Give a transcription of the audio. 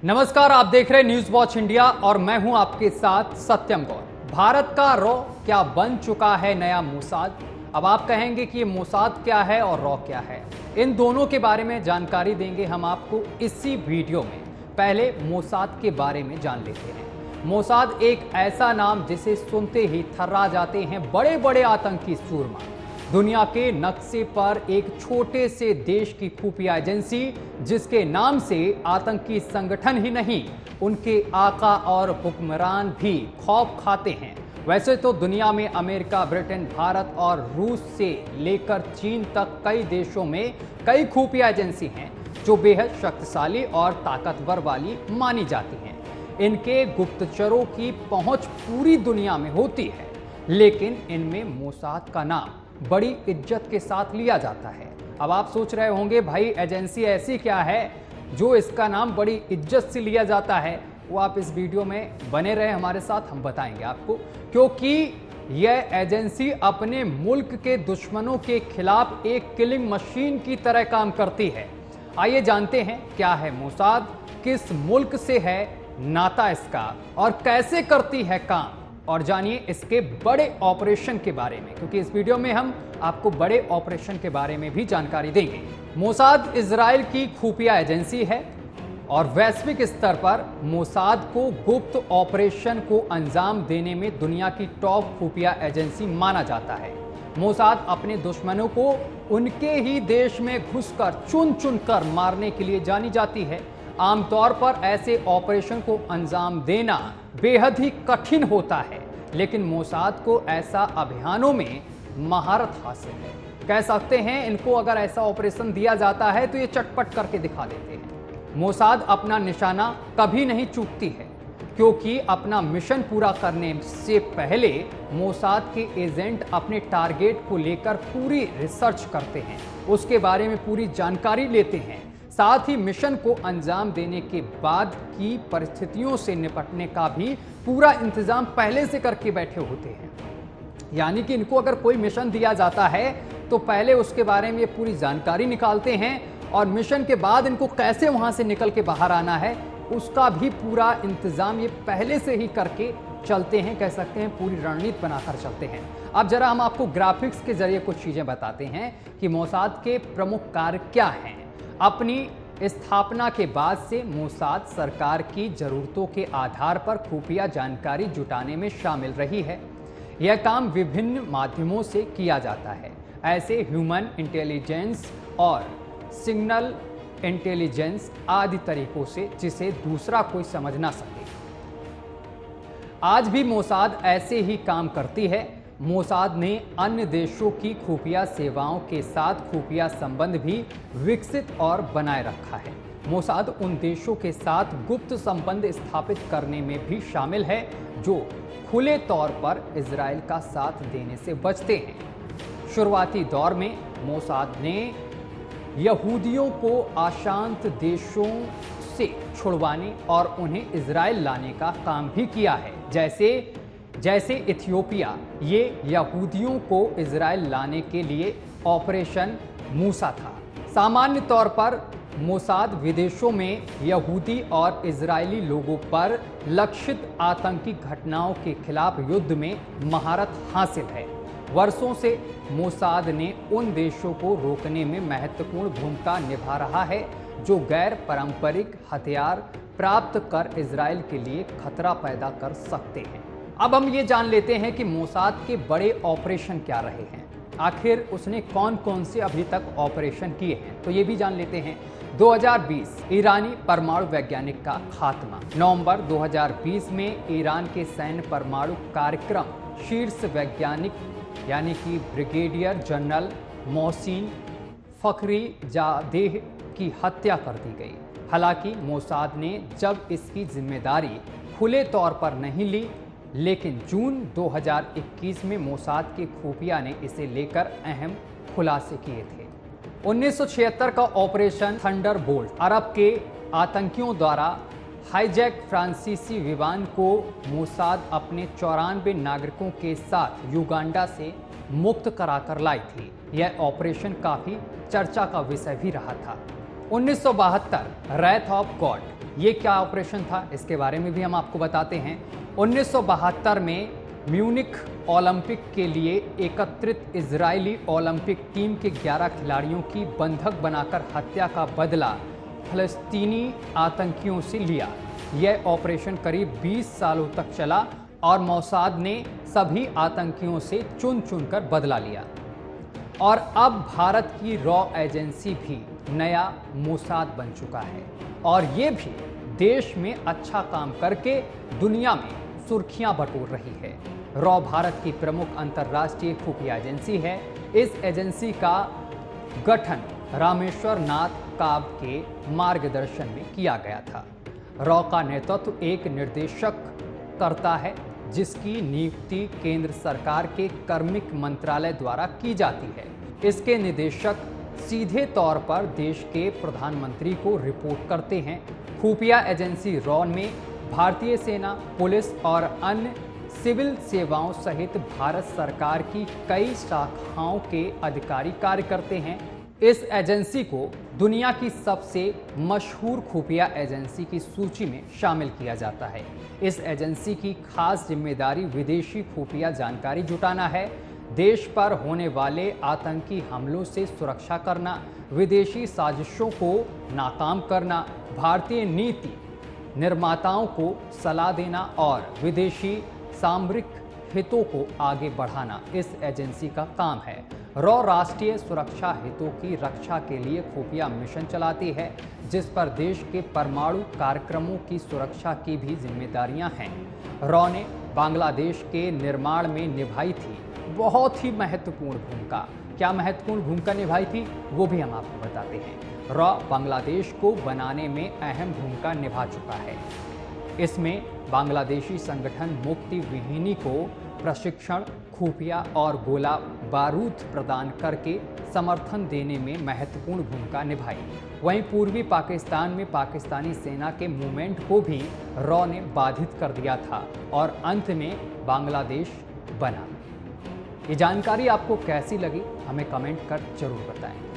नमस्कार, आप देख रहे हैं न्यूज वॉच इंडिया और मैं हूं आपके साथ सत्यम गौर। भारत का रॉ क्या बन चुका है नया मोसाद। अब आप कहेंगे कि ये मोसाद क्या है और रॉ क्या है। इन दोनों के बारे में जानकारी देंगे हम आपको इसी वीडियो में। पहले मोसाद के बारे में जान लेते हैं। मोसाद एक ऐसा नाम जिसे सुनते ही थर्रा जाते हैं बड़े बड़े आतंकी सूरमा। दुनिया के नक्शे पर एक छोटे से देश की खुफिया एजेंसी जिसके नाम से आतंकी संगठन ही नहीं, उनके आका और हुक्मरान भी खौफ खाते हैं। वैसे तो दुनिया में अमेरिका, ब्रिटेन, भारत और रूस से लेकर चीन तक कई देशों में कई खुफिया एजेंसी हैं जो बेहद शक्तिशाली और ताकतवर वाली मानी जाती हैं। इनके गुप्तचरों की पहुंच पूरी दुनिया में होती है, लेकिन इनमें मोसाद का नाम बड़ी इज्जत के साथ लिया जाता है। अब आप सोच रहे होंगे भाई एजेंसी ऐसी क्या है जो इसका नाम बड़ी इज्जत से लिया जाता है। वो आप इस वीडियो में बने रहे हमारे साथ, हम बताएंगे आपको, क्योंकि यह एजेंसी अपने मुल्क के दुश्मनों के खिलाफ एक किलिंग मशीन की तरह काम करती है। आइए जानते हैं क्या है मोसाद, किस मुल्क से है नाता इसका और कैसे करती है काम, और जानिए इसके बड़े ऑपरेशन के बारे में, क्योंकि इस वीडियो में हम आपको बड़े ऑपरेशन के बारे में भी जानकारी देंगे। मोसाद इजराइल की खुफिया एजेंसी है और वैश्विक स्तर पर मोसाद को गुप्त ऑपरेशन को अंजाम देने में दुनिया की टॉप खुफिया एजेंसी माना जाता है। मोसाद अपने दुश्मनों को उनके ही देश में घुसकर चुन चुन कर मारने के लिए जानी जाती है। आमतौर पर ऐसे ऑपरेशन को अंजाम देना बेहद ही कठिन होता है, लेकिन मोसाद को ऐसा अभियानों में महारत हासिल है। कह सकते हैं इनको अगर ऐसा ऑपरेशन दिया जाता है तो ये चटपट करके दिखा देते हैं। मोसाद अपना निशाना कभी नहीं चूकती है, क्योंकि अपना मिशन पूरा करने से पहले मोसाद के एजेंट अपने टारगेट को लेकर पूरी रिसर्च करते हैं, उसके बारे में पूरी जानकारी लेते हैं। साथ ही मिशन को अंजाम देने के बाद की परिस्थितियों से निपटने का भी पूरा इंतजाम पहले से करके बैठे होते हैं। यानी कि इनको अगर कोई मिशन दिया जाता है तो पहले उसके बारे में ये पूरी जानकारी निकालते हैं और मिशन के बाद इनको कैसे वहां से निकल के बाहर आना है उसका भी पूरा इंतजाम ये पहले से ही करके चलते हैं। कह सकते हैं पूरी रणनीति बनाकर चलते हैं। अब जरा हम आपको ग्राफिक्स के जरिए कुछ चीजें बताते हैं कि मोसाद के प्रमुख कार्य क्या हैं। अपनी स्थापना के बाद से मोसाद सरकार की जरूरतों के आधार पर खुफिया जानकारी जुटाने में शामिल रही है। यह काम विभिन्न माध्यमों से किया जाता है, ऐसे ह्यूमन इंटेलिजेंस और सिग्नल इंटेलिजेंस आदि तरीकों से जिसे दूसरा कोई समझ ना सके। आज भी मोसाद ऐसे ही काम करती है। मोसाद ने अन्य देशों की खुफिया सेवाओं के साथ खुफिया संबंध भी विकसित और बनाए रखा है। मोसाद उन देशों के साथ गुप्त संबंध स्थापित करने में भी शामिल है जो खुले तौर पर इजराइल का साथ देने से बचते हैं। शुरुआती दौर में मोसाद ने यहूदियों को अशांत देशों से छुड़वाने और उन्हें इजराइल लाने का काम भी किया है। जैसे इथियोपिया, ये यहूदियों को इजराइल लाने के लिए ऑपरेशन मूसा था। सामान्य तौर पर मोसाद विदेशों में यहूदी और इजरायली लोगों पर लक्षित आतंकी घटनाओं के खिलाफ युद्ध में महारत हासिल है। वर्षों से मोसाद ने उन देशों को रोकने में महत्वपूर्ण भूमिका निभा रहा है जो गैर पारंपरिक हथियार प्राप्त कर इजराइल के लिए खतरा पैदा कर सकते हैं। अब हम ये जान लेते हैं कि मोसाद के बड़े ऑपरेशन क्या रहे हैं, आखिर उसने कौन कौन से अभी तक ऑपरेशन किए हैं, तो ये भी जान लेते हैं। 2020 ईरानी परमाणु वैज्ञानिक का खात्मा। नवंबर 2020 में ईरान के सैन्य परमाणु कार्यक्रम शीर्ष वैज्ञानिक यानी कि ब्रिगेडियर जनरल मोहसिन फखरीजादेह की हत्या कर दी गई। हालांकि मोसाद ने जब इसकी जिम्मेदारी खुले तौर पर नहीं ली, लेकिन जून 2021 में मोसाद के खुफिया ने इसे लेकर अहम खुलासे किए थे। 1976 का ऑपरेशन थंडरबोल्ट अरब के आतंकियों द्वारा हाईजैक फ्रांसीसी विमान को मोसाद अपने 94 नागरिकों के साथ युगांडा से मुक्त कराकर लाई थी। यह ऑपरेशन काफी चर्चा का विषय भी रहा था। 1972 रैथ ऑफ गॉड ये क्या ऑपरेशन था, इसके बारे में भी हम आपको बताते हैं। 1972 में म्यूनिख ओलंपिक के लिए एकत्रित इजरायली ओलंपिक टीम के 11 खिलाड़ियों की बंधक बनाकर हत्या का बदला फलस्तीनी आतंकियों से लिया। यह ऑपरेशन करीब 20 सालों तक चला और मोसाद ने सभी आतंकियों से चुन चुनकर बदला लिया। और अब भारत की रॉ एजेंसी भी नया मोसाद बन चुका है और ये भी देश में अच्छा काम करके दुनिया में सुर्खियां बटोर रही है। रॉ भारत की प्रमुख अंतर्राष्ट्रीय खुफिया एजेंसी है। इस एजेंसी का गठन रामेश्वर नाथ काब के मार्गदर्शन में किया गया था। रॉ का नेतृत्व एक निर्देशक करता है जिसकी नियुक्ति केंद्र सरकार के कार्मिक मंत्रालय द्वारा की जाती है। इसके निदेशक सीधे तौर पर देश के प्रधानमंत्री को रिपोर्ट करते हैं। खुफिया एजेंसी रॉ में भारतीय सेना, पुलिस और अन्य सिविल सेवाओं सहित भारत सरकार की कई शाखाओं के अधिकारी कार्य करते हैं। इस एजेंसी को दुनिया की सबसे मशहूर खुफिया एजेंसी की सूची में शामिल किया जाता है। इस एजेंसी की खास जिम्मेदारी विदेशी खुफिया जानकारी जुटाना है, देश पर होने वाले आतंकी हमलों से सुरक्षा करना, विदेशी साजिशों को नाकाम करना, भारतीय नीति निर्माताओं को सलाह देना और विदेशी सामरिक हितों को आगे बढ़ाना इस एजेंसी का काम है। रॉ राष्ट्रीय सुरक्षा हितों की रक्षा के लिए खुफिया मिशन चलाती है, जिस पर देश के परमाणु कार्यक्रमों की सुरक्षा की भी जिम्मेदारियां हैं। रॉ ने बांग्लादेश के निर्माण में निभाई थी बहुत ही महत्वपूर्ण भूमिका। क्या महत्वपूर्ण भूमिका निभाई थी वो भी हम आपको बताते हैं। रॉ बांग्लादेश को बनाने में अहम भूमिका निभा चुका है। इसमें बांग्लादेशी संगठन मुक्ति विहीनी को प्रशिक्षण, खुफिया और गोला बारूद प्रदान करके समर्थन देने में महत्वपूर्ण भूमिका निभाई। वहीं पूर्वी पाकिस्तान में पाकिस्तानी सेना के मूवमेंट को भी रॉ ने बाधित कर दिया था और अंत में बांग्लादेश बना। ये जानकारी आपको कैसी लगी हमें कमेंट कर जरूर बताएं।